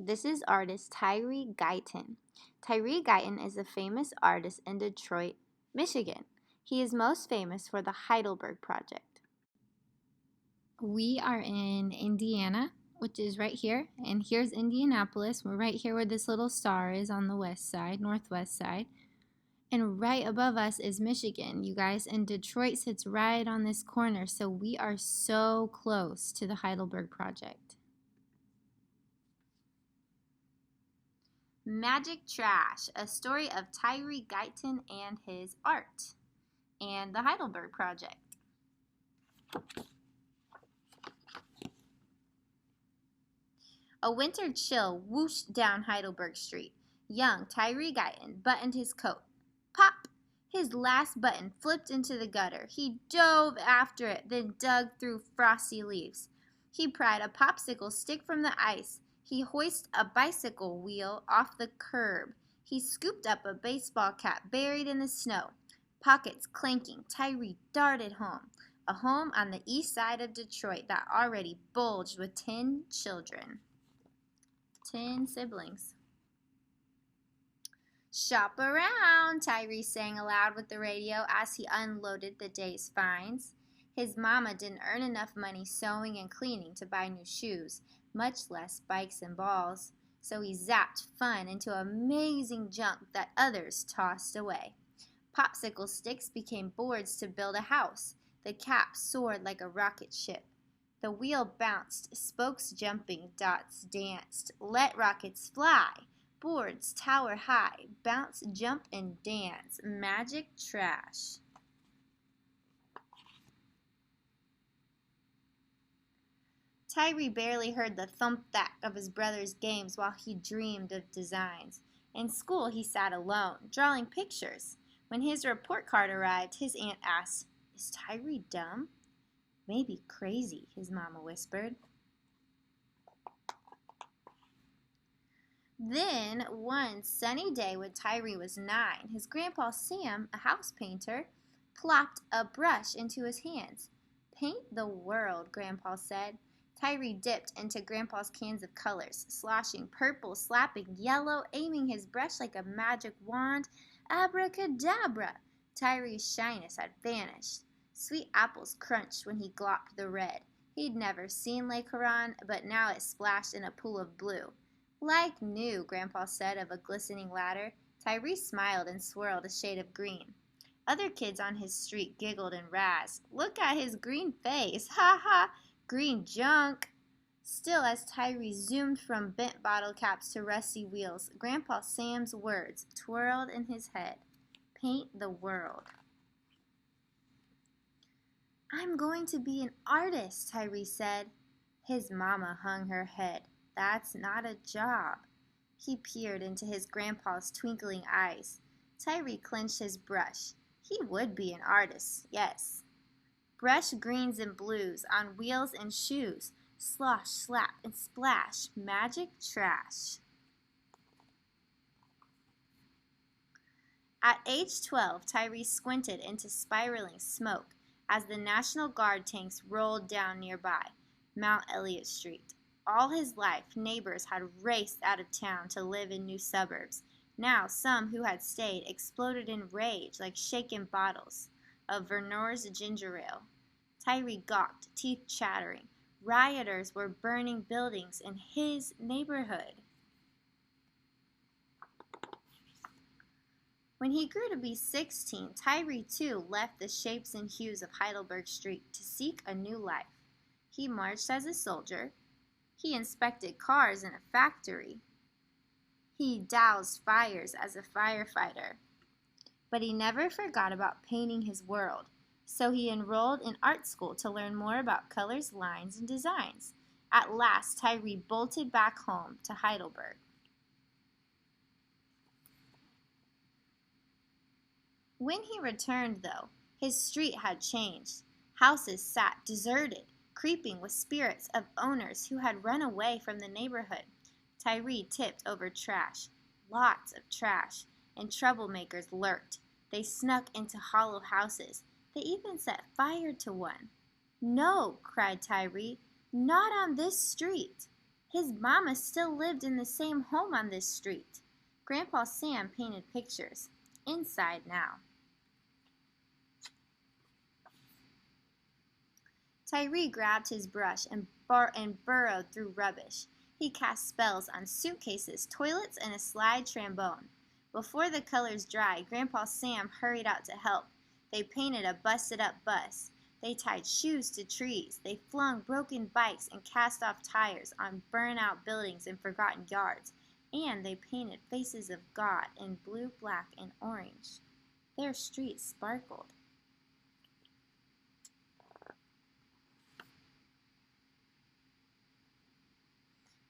This is artist Tyreeguyton. Tyreeguyton is a famous artist in Detroit, Michigan. He is most famous for the Heidelberg Project. We are in Indiana, which is right here, and here's Indianapolis. We're right here where this little star is on the west side, northwest side. And right above us is Michigan, you guys, and Detroit sits right on this corner, so we are so close to the Heidelberg Project. Magic Trash, a story of Tyreeguyton and his art, and the Heidelberg Project. A winter chill whooshed down Heidelberg Street. Young Tyreeguyton buttoned his coat. Pop! His last button flipped into the gutter. He dove after it, then dug through frosty leaves. He pried a popsicle stick from the ice. He hoisted a bicycle wheel off the curb. He scooped up a baseball cap buried in the snow. Pockets clanking, Tyree darted home. A home on the east side of Detroit that already bulged with 10 children. 10 siblings. Shop around, Tyree sang aloud with the radio as he unloaded the day's finds. His mama didn't earn enough money sewing and cleaning to buy new shoes, much less bikes and balls, so he zapped fun into amazing junk that others tossed away. Popsicle sticks became boards to build a house. The cap soared like a rocket ship. The wheel bounced, spokes jumping, dots danced. Let rockets fly! Boards tower high, bounce, jump, and dance. Magic trash. Tyree barely heard the thump-thack of his brother's games while he dreamed of designs. In school, he sat alone, drawing pictures. When his report card arrived, his aunt asked, "Is Tyree dumb?" "Maybe crazy," his mama whispered. Then, one sunny day when Tyree was 9, his grandpa Sam, a house painter, plopped a brush into his hands. "Paint the world," Grandpa said. Tyree dipped into Grandpa's cans of colors, sloshing purple, slapping yellow, aiming his brush like a magic wand. Abracadabra! Tyree's shyness had vanished. Sweet apples crunched when he glopped the red. He'd never seen Lake Huron, but now it splashed in a pool of blue. "Like new," Grandpa said of a glistening ladder. Tyree smiled and swirled a shade of green. Other kids on his street giggled and razzed. "Look at his green face! Ha ha! Green junk!" Still, as Tyree zoomed from bent bottle caps to rusty wheels, Grandpa Sam's words twirled in his head. "Paint the world." "I'm going to be an artist," Tyree said. His mama hung her head. "That's not a job." He peered into his grandpa's twinkling eyes. Tyree clenched his brush. He would be an artist, yes. Brush greens and blues on wheels and shoes. Slosh, slap, and splash. Magic trash. At age 12, Tyree squinted into spiraling smoke as the National Guard tanks rolled down nearby, Mount Elliott Street. All his life, neighbors had raced out of town to live in new suburbs. Now some who had stayed exploded in rage like shaken bottles of Vernor's ginger ale. Tyree gawked, teeth chattering. Rioters were burning buildings in his neighborhood. When he grew to be 16, Tyree too left the shapes and hues of Heidelberg Street to seek a new life. He marched as a soldier. He inspected cars in a factory. He doused fires as a firefighter. But he never forgot about painting his world, so he enrolled in art school to learn more about colors, lines, and designs. At last, Tyree bolted back home to Heidelberg. When he returned, though, his street had changed. Houses sat deserted, creeping with spirits of owners who had run away from the neighborhood. Tyree tipped over trash, lots of trash, and troublemakers lurked. They snuck into hollow houses. They even set fire to one. "No," cried Tyree, "not on this street." His mama still lived in the same home on this street. Grandpa Sam painted pictures. Inside now. Tyree grabbed his brush and burrowed through rubbish. He cast spells on suitcases, toilets, and a slide trombone. Before the colors dried, Grandpa Sam hurried out to help. They painted a busted-up bus. They tied shoes to trees. They flung broken bikes and cast-off tires on burn-out buildings and forgotten yards. And they painted faces of God in blue, black, and orange. Their streets sparkled.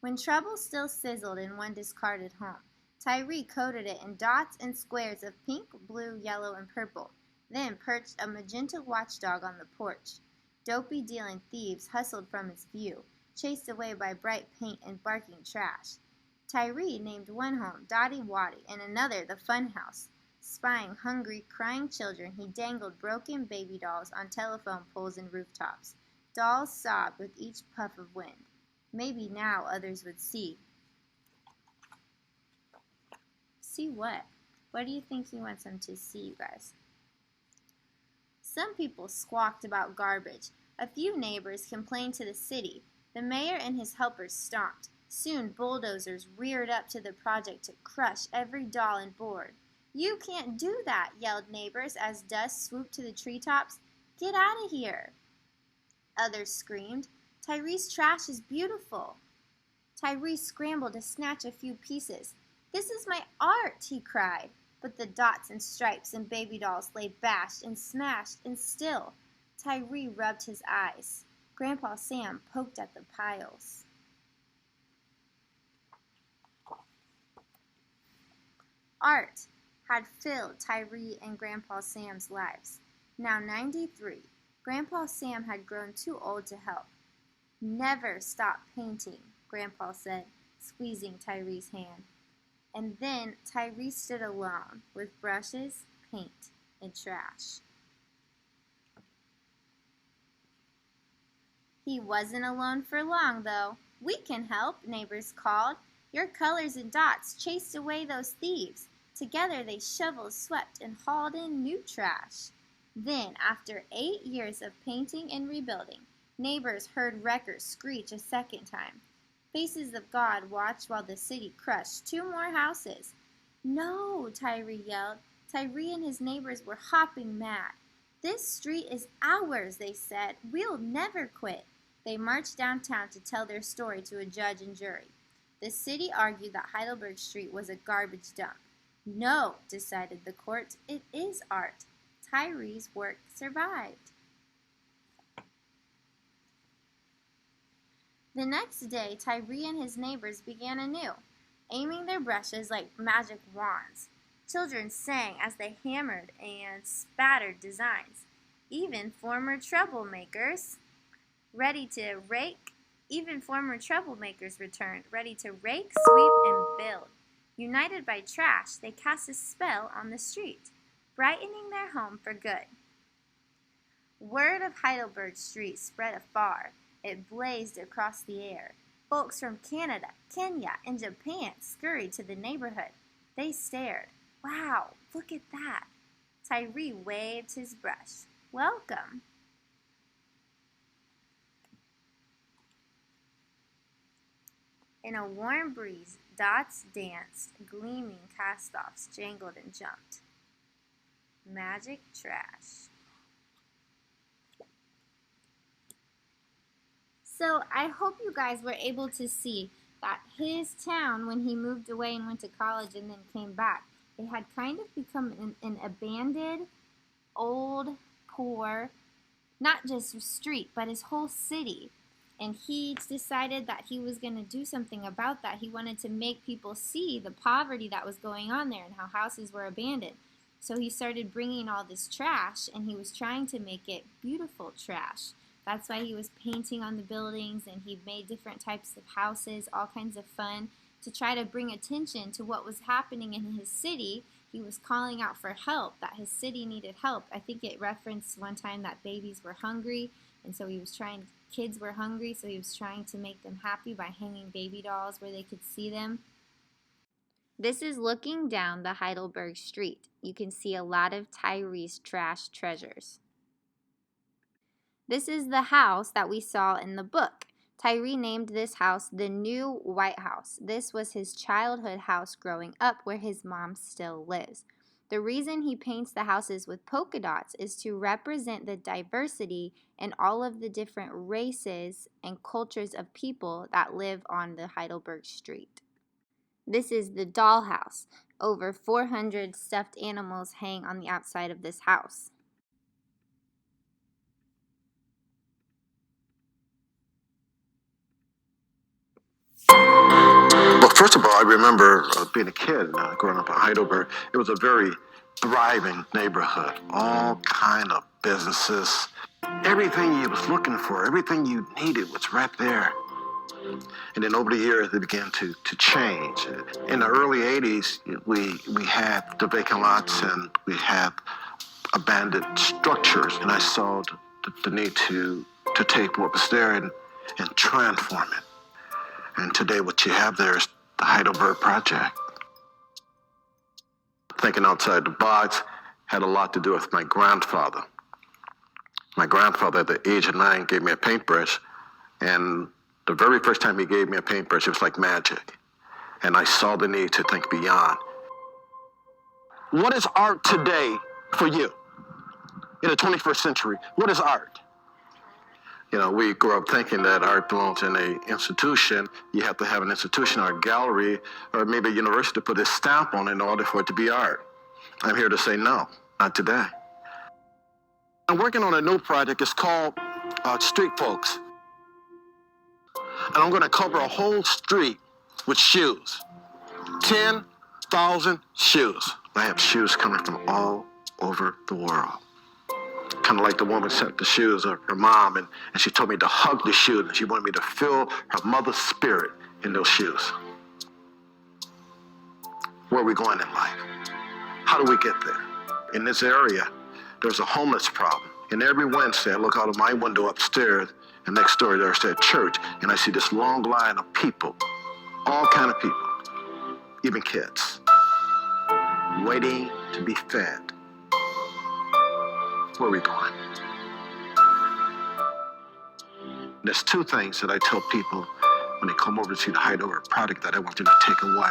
When trouble still sizzled in one discarded home, Tyree coated it in dots and squares of pink, blue, yellow, and purple, then perched a magenta watchdog on the porch. Dopey dealing thieves hustled from its view, chased away by bright paint and barking trash. Tyree named one home Dotty Waddy and another the Fun House. Spying hungry, crying children, he dangled broken baby dolls on telephone poles and rooftops. Dolls sobbed with each puff of wind. Maybe now others would see. See what? What do you think he wants them to see, you guys? Some people squawked about garbage. A few neighbors complained to the city. The mayor and his helpers stomped. Soon bulldozers reared up to the project to crush every doll and board. "You can't do that," yelled neighbors as dust swooped to the treetops. "Get out of here." Others screamed, "Tyree's trash is beautiful." Tyree scrambled to snatch a few pieces. "This is my art," he cried. But the dots and stripes and baby dolls lay bashed and smashed and still. Tyree rubbed his eyes. Grandpa Sam poked at the piles. Art had filled Tyree and Grandpa Sam's lives. Now 93, Grandpa Sam had grown too old to help. "Never stop painting," Grandpa said, squeezing Tyree's hand. And then Tyree stood alone with brushes, paint, and trash. He wasn't alone for long, though. "We can help," neighbors called. "Your colors and dots chased away those thieves." Together they shoveled, swept, and hauled in new trash. Then, after 8 years of painting and rebuilding, neighbors heard wreckers screech a second time. Faces of God watched while the city crushed 2 more houses. "No!" Tyree yelled. Tyree and his neighbors were hopping mad. "This street is ours," they said. "We'll never quit." They marched downtown to tell their story to a judge and jury. The city argued that Heidelberg Street was a garbage dump. "No," decided the court, "it is art." Tyree's work survived. The next day, Tyree and his neighbors began anew, aiming their brushes like magic wands. Children sang as they hammered and spattered designs. Even former troublemakers returned, ready to rake, sweep, and build. United by trash, they cast a spell on the street, brightening their home for good. Word of Heidelberg Street spread afar. It blazed across the air. Folks from Canada, Kenya, and Japan scurried to the neighborhood. They stared. "Wow, look at that." Tyree waved his brush. "Welcome." In a warm breeze, dots danced, gleaming cast-offs jangled and jumped. Magic trash. So I hope you guys were able to see that his town, when he moved away and went to college and then came back, it had kind of become an abandoned, old, poor, not just street, but his whole city. And he decided that he was going to do something about that. He wanted to make people see the poverty that was going on there and how houses were abandoned. So he started bringing all this trash, and he was trying to make it beautiful trash. That's why he was painting on the buildings, and he made different types of houses, all kinds of fun, to try to bring attention to what was happening in his city. He was calling out for help, that his city needed help. I think it referenced one time that babies were hungry, And so kids were hungry, so he was trying to make them happy by hanging baby dolls where they could see them. This is looking down the Heidelberg Street. You can see a lot of Tyree's trash treasures. This is the house that we saw in the book. Tyree named this house the New White House. This was his childhood house growing up where his mom still lives. The reason he paints the houses with polka dots is to represent the diversity and all of the different races and cultures of people that live on the Heidelberg Street. This is the dollhouse. Over 400 stuffed animals hang on the outside of this house. Well, first of all, I remember being a kid, growing up in Heidelberg. It was a very thriving neighborhood. All kind of businesses. Everything you was looking for, everything you needed was right there. And then over the years, it began to change. In the early 80s, we had the vacant lots and we had abandoned structures. And I saw the need to take what was there and transform it. And today what you have there is the Heidelberg Project. Thinking outside the box had a lot to do with my grandfather. My grandfather at the age of 9 gave me a paintbrush, and the very first time he gave me a paintbrush, it was like magic. And I saw the need to think beyond. What is art today for you in the 21st century? What is art? You know, we grew up thinking that art belongs in an institution. You have to have an institution or a gallery or maybe a university to put a stamp on it in order for it to be art. I'm here to say no, not today. I'm working on a new project. It's called Street Folks. And I'm going to cover a whole street with shoes. 10,000 shoes. I have shoes coming from all over the world. Kind of like the woman sent the shoes of her mom, and she told me to hug the shoes, and she wanted me to feel her mother's spirit in those shoes. Where are we going in life? How do we get there? In this area, there's a homeless problem. And every Wednesday, I look out of my window upstairs, and next door there's that church, and I see this long line of people, all kind of people, even kids, waiting to be fed. Where are we going? There's two things that I tell people when they come over to see the Heidelberg Project that I want them to take away.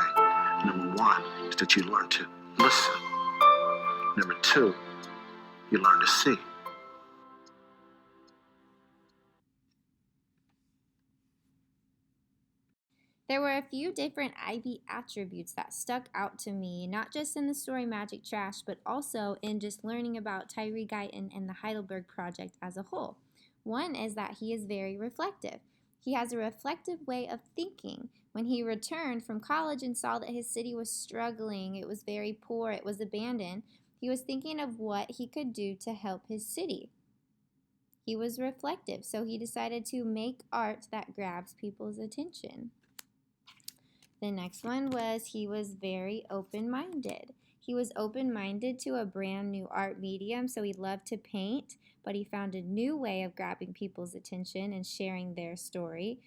Number one is that you learn to listen. Number two, you learn to see. There were a few different Ivy attributes that stuck out to me, not just in the story Magic Trash, but also in just learning about tyreeguyton and the Heidelberg Project as a whole. One is that he is very reflective. He has a reflective way of thinking. When he returned from college and saw that his city was struggling, it was very poor, it was abandoned, he was thinking of what he could do to help his city. He was reflective, so he decided to make art that grabs people's attention. The next one was he was very open-minded. He was open-minded to a brand new art medium, so he loved to paint, but he found a new way of grabbing people's attention and sharing their story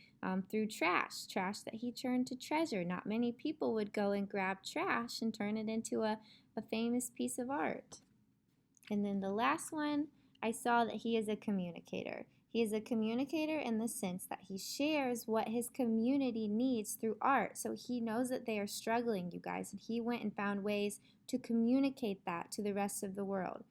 through trash that he turned to treasure. Not many people would go and grab trash and turn it into a famous piece of art. And then the last one, I saw that he is a communicator. He is a communicator in the sense that he shares what his community needs through art. So he knows that they are struggling, you guys, and he went and found ways to communicate that to the rest of the world.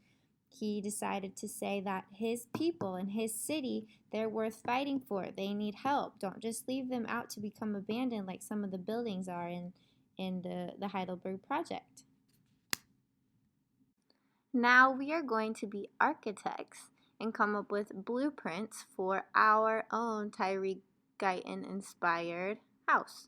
He decided to say that his people in his city, they're worth fighting for. They need help. Don't just leave them out to become abandoned like some of the buildings are in the Heidelberg Project. Now we are going to be architects and come up with blueprints for our own tyreeguyton inspired house.